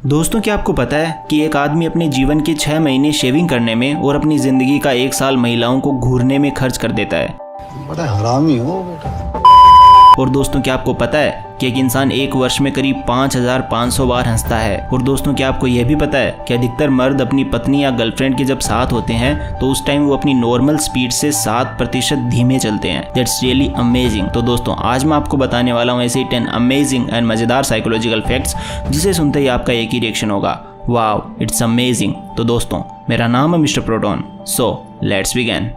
दोस्तों, क्या आपको पता है कि एक आदमी अपने जीवन के 6 महीने शेविंग करने में और अपनी जिंदगी का 1 साल महिलाओं को घूरने में खर्च कर देता है। बड़ा हरामी हो बेटा। और दोस्तों, क्या आपको पता है कि एक इंसान 1 वर्ष में करीब 5500 बार हंसता है। और दोस्तों, क्या आपको यह भी पता है कि अधिकतर मर्द अपनी पत्नी या गर्लफ्रेंड के जब साथ होते हैं तो उस टाइम वो अपनी नॉर्मल स्पीड से 7% धीमे चलते हैं। That's really amazing. तो दोस्तों, आज मैं आपको बताने वाला हूँ ऐसे 10 अमेजिंग एंड मजेदार साइकोलॉजिकल फैक्ट्स जिसे सुनते ही आपका एक ही रिएक्शन होगा, वाओ इट्स अमेजिंग। तो दोस्तों, मेरा नाम है mister proton, so let's begin.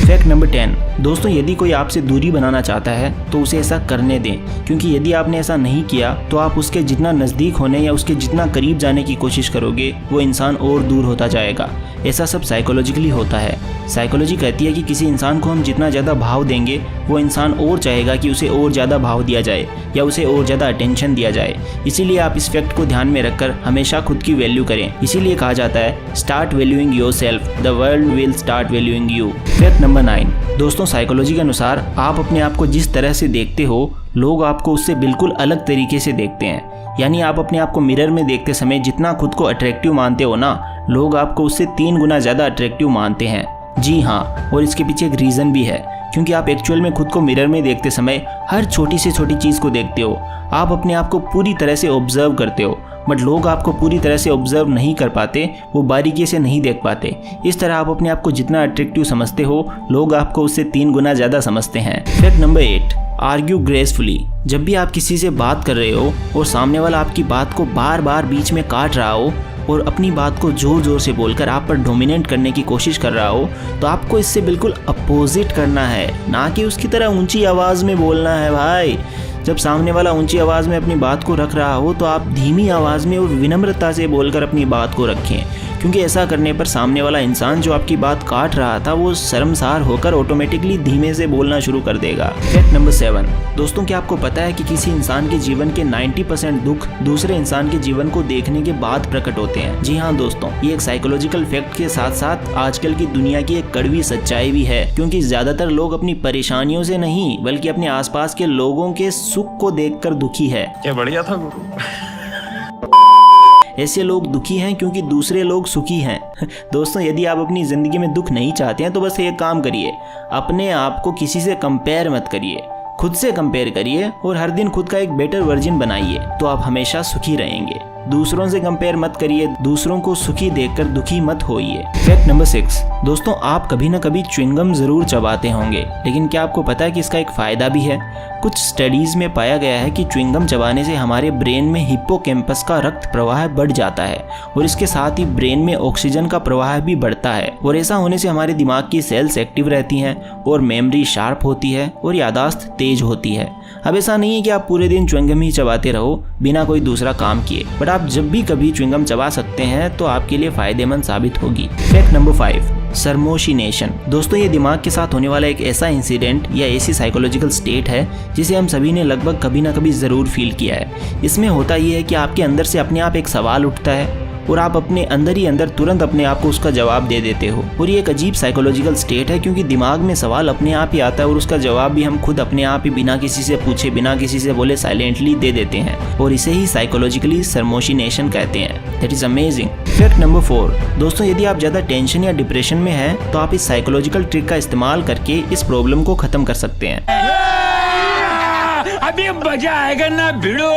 Fact number 10। दोस्तों, यदि कोई आपसे दूरी बनाना चाहता है तो उसे ऐसा करने दें, क्योंकि यदि आपने ऐसा नहीं किया तो आप उसके जितना नज़दीक होने या उसके जितना करीब जाने की कोशिश करोगे वो इंसान और दूर होता जाएगा। ऐसा सब साइकोलॉजिकली होता है। साइकोलॉजी कहती है कि किसी इंसान को हम जितना ज़्यादा भाव देंगे वो इंसान और चाहेगा कि उसे और ज़्यादा भाव दिया जाए या उसे और ज़्यादा अटेंशन दिया जाए। इसीलिए आप इस फैक्ट को ध्यान में रखकर हमेशा खुद की वैल्यू करें। इसीलिए कहा जाता है start valuing yourself, the world will start valuing you. Fact number 9। दोस्तों, साइकोलॉजी के अनुसार आप अपने आप को जिस तरह से देखते हो लोग आपको उससे बिल्कुल अलग तरीके से देखते हैं। यानी आप अपने आप को मिरर में देखते समय जितना खुद को अट्रैक्टिव मानते हो ना, लोग आपको उससे 3 गुना ज़्यादा अट्रैक्टिव मानते हैं। जी हाँ, और इसके पीछे एक रीज़न भी है, क्योंकि आप एक्चुअल में खुद को मिरर में देखते समय हर छोटी से छोटी चीज़ को देखते हो। आप अपने आप को पूरी तरह से ऑब्जर्व करते हो, बट लोग आपको पूरी तरह से ऑब्जर्व नहीं कर पाते, वो बारीकी से नहीं देख पाते। इस तरह आप अपने आप को जितना अट्रैक्टिव समझते हो लोग आपको उससे 3 गुना ज़्यादा समझते हैं। Fact number 8। Argue gracefully. जब भी आप किसी से बात कर रहे हो और सामने वाला आपकी बात को बार बार बीच में काट रहा हो और अपनी बात को जोर जोर से बोलकर आप पर डोमिनेट करने की कोशिश कर रहा हो, तो आपको इससे बिल्कुल अपोजिट करना है, ना कि उसकी तरह ऊंची आवाज़ में बोलना है। भाई, जब सामने वाला ऊंची आवाज़ में अपनी बात को रख रहा हो तो आप धीमी आवाज़ में और विनम्रता से बोलकर अपनी बात को रखें, क्योंकि ऐसा करने पर सामने वाला इंसान जो आपकी बात काट रहा था वो शर्मसार होकर ऑटोमेटिकली धीमे से बोलना शुरू कर देगा। Fact number 7। दोस्तों, क्या आपको पता है कि किसी इंसान के जीवन के 90% दुख दूसरे इंसान के जीवन को देखने के बाद प्रकट होते हैं। जी हाँ दोस्तों, ये एक साइकोलॉजिकल फैक्ट के साथ साथ आजकल की दुनिया की एक कड़वी सच्चाई भी है, क्योंकि ज्यादातर लोग अपनी परेशानियों से नहीं बल्कि अपने आसपास के लोगों के सुख को देखकर दुखी है। क्या बढ़िया था गुरु। ऐसे लोग दुखी हैं क्योंकि दूसरे लोग सुखी हैं। दोस्तों, यदि आप अपनी ज़िंदगी में दुख नहीं चाहते हैं तो बस एक काम करिए, अपने आप को किसी से कंपेयर मत करिए, खुद से कंपेयर करिए और हर दिन खुद का एक बेटर वर्जन बनाइए, तो आप हमेशा सुखी रहेंगे। दूसरों से कंपेयर मत करिए, दूसरों को सुखी देखकर दुखी मत होइए। Fact number 6। दोस्तों, आप कभी ना कभी च्युइंगम ज़रूर चबाते होंगे, लेकिन क्या आपको पता है कि इसका एक फ़ायदा भी है? कुछ स्टडीज़ में पाया गया है कि च्युइंगम चबाने से हमारे ब्रेन में हिप्पोकैम्पस का रक्त प्रवाह बढ़ जाता है और इसके साथ ही ब्रेन में ऑक्सीजन का प्रवाह भी बढ़ता है। और ऐसा होने से हमारे दिमाग की सेल्स एक्टिव रहती हैं और मेमोरी शार्प होती है और यादाश्त तेज होती है। अब ऐसा नहीं है कि आप पूरे दिन च्युइंगम ही चबाते रहो बिना कोई दूसरा काम किए, बट आप जब भी कभी च्युइंगम चबा सकते हैं तो आपके लिए फ़ायदेमंद साबित होगी। Fact number 5। सरमोशिनेशन। दोस्तों, ये दिमाग के साथ होने वाला एक ऐसा इंसिडेंट या ऐसी साइकोलॉजिकल स्टेट है जिसे हम सभी ने लगभग कभी ना कभी ज़रूर फील किया है। इसमें होता ये है कि आपके अंदर से अपने आप एक सवाल उठता है और आप अपने अंदर ही अंदर तुरंत अपने आप को उसका जवाब दे देते हो। और ये एक अजीब साइकोलॉजिकल स्टेट है, क्योंकि दिमाग में सवाल अपने आप ही आता है और उसका जवाब भी हम खुद अपने आप ही बिना किसी से पूछे, बिना किसी से बोले साइलेंटली दे देते हैं, और इसे ही साइकोलॉजिकली सरमोशिनेशन कहते हैं। That is amazing. Fact number 4। दोस्तों, यदि आप ज़्यादा टेंशन या डिप्रेशन में हैं तो आप इस साइकोलॉजिकल ट्रिक का इस्तेमाल करके इस प्रॉब्लम को ख़त्म कर सकते हैं। अभी मजा आएगा ना भिड़ो।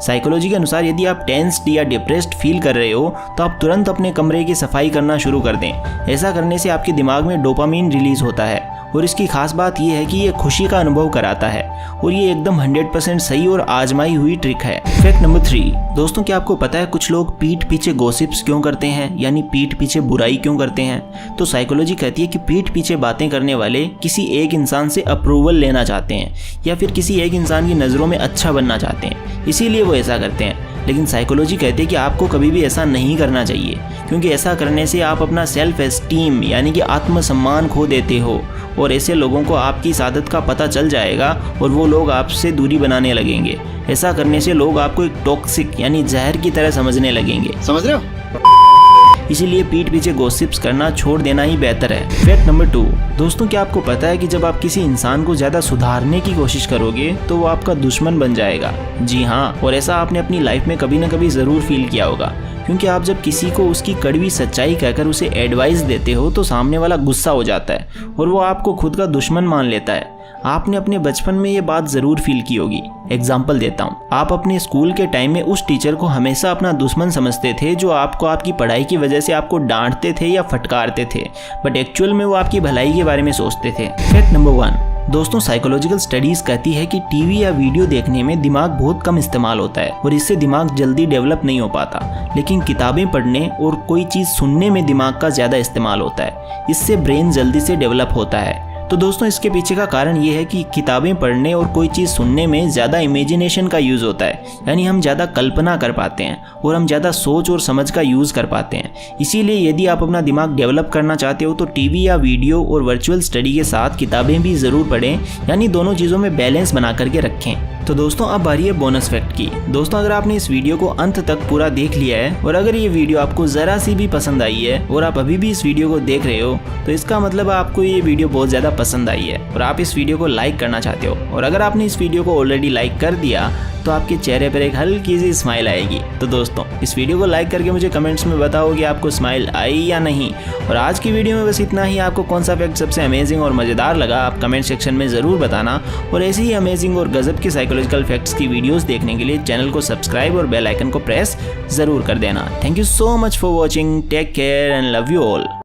साइकोलॉजी के अनुसार यदि आप टेंस्ड या डिप्रेस्ड फील कर रहे हो तो आप तुरंत अपने कमरे की सफाई करना शुरू कर दें। ऐसा करने से आपके दिमाग में डोपामीन रिलीज होता है और इसकी खास बात यह है कि ये खुशी का अनुभव कराता है और ये एकदम 100% सही और आजमाई हुई ट्रिक है। Fact number 3। दोस्तों, क्या आपको पता है कुछ लोग पीठ पीछे गॉसिप्स क्यों करते हैं, यानी पीठ पीछे बुराई क्यों करते हैं? तो साइकोलॉजी कहती है कि पीठ पीछे बातें करने वाले किसी एक इंसान से अप्रूवल लेना चाहते हैं या फिर किसी एक इंसान की नज़रों में अच्छा बनना चाहते हैं, इसीलिए वो ऐसा करते हैं। लेकिन साइकोलॉजी कहती है कि आपको कभी भी ऐसा नहीं करना चाहिए, क्योंकि ऐसा करने से आप अपना सेल्फ एस्टीम यानी कि आत्मसम्मान खो देते हो और ऐसे लोगों को आपकी इस आदत का पता चल जाएगा और वो लोग आपसे दूरी बनाने लगेंगे। ऐसा करने से लोग आपको एक टॉक्सिक यानी जहर की तरह समझने लगेंगे। समझ रहे हो? इसीलिए पीठ पीछे गॉसिप्स करना छोड़ देना ही बेहतर है। फैक्ट नंबर 2, दोस्तों क्या आपको पता है कि जब आप किसी इंसान को ज़्यादा सुधारने की कोशिश करोगे तो वो आपका दुश्मन बन जाएगा। जी हाँ, और ऐसा आपने अपनी लाइफ में कभी ना कभी ज़रूर फील किया होगा, क्योंकि आप जब किसी को उसकी कड़वी सच्चाई कहकर उसे एडवाइस देते हो तो सामने वाला गुस्सा हो जाता है और वो आपको खुद का दुश्मन मान लेता है। आपने अपने बचपन में ये बात ज़रूर फील की होगी। एग्जाम्पल देता हूँ, आप अपने स्कूल के टाइम में उस टीचर को हमेशा अपना दुश्मन समझते थे जो आपको आपकी पढ़ाई की वजह से आपको डांटते थे या फटकारते थे, बट एक्चुअल में वो आपकी भलाई के बारे में सोचते थे। फैक्ट नंबर 1, दोस्तों साइकोलॉजिकल स्टडीज कहती है कि टीवी या वीडियो देखने में दिमाग बहुत कम इस्तेमाल होता है और इससे दिमाग जल्दी डेवलप नहीं हो पाता, लेकिन किताबें पढ़ने और कोई चीज़ सुनने में दिमाग का ज़्यादा इस्तेमाल होता है। इससे ब्रेन जल्दी से डेवलप होता है। तो दोस्तों इसके पीछे का कारण ये है कि किताबें पढ़ने और कोई चीज़ सुनने में ज़्यादा इमेजिनेशन का यूज़ होता है, यानी हम ज़्यादा कल्पना कर पाते हैं और हम ज़्यादा सोच और समझ का यूज़ कर पाते हैं। इसीलिए यदि आप अपना दिमाग डेवलप करना चाहते हो तो टीवी या वीडियो और वर्चुअल स्टडी के साथ किताबें भी ज़रूर पढ़ें, यानी दोनों चीज़ों में बैलेंस बना करके रखें। तो दोस्तों अब बारी है बोनस फैक्ट की। दोस्तों अगर आपने इस वीडियो को अंत तक पूरा देख लिया है और अगर ये वीडियो आपको ज़रा सी भी पसंद आई है और आप अभी भी इस वीडियो को देख रहे हो तो इसका मतलब आपको ये वीडियो बहुत ज़्यादा पसंद आई है और आप इस वीडियो को लाइक करना चाहते हो। और अगर आपने इस वीडियो को ऑलरेडी लाइक कर दिया तो आपके चेहरे पर एक हल्की सी स्माइल आएगी। तो दोस्तों इस वीडियो को लाइक करके मुझे कमेंट्स में बताओ कि आपको स्माइल आई या नहीं। और आज की वीडियो में बस इतना ही। आपको कौन सा फैक्ट सबसे अमेजिंग और मज़ेदार लगा आप कमेंट सेक्शन में ज़रूर बताना। और ऐसे ही अमेजिंग और गजब के साइकोलॉजिकल फैक्ट्स की वीडियोस देखने के लिए चैनल को सब्सक्राइब और बेल आइकन को प्रेस ज़रूर कर देना। Thank you so much for watching. Take care and love you all.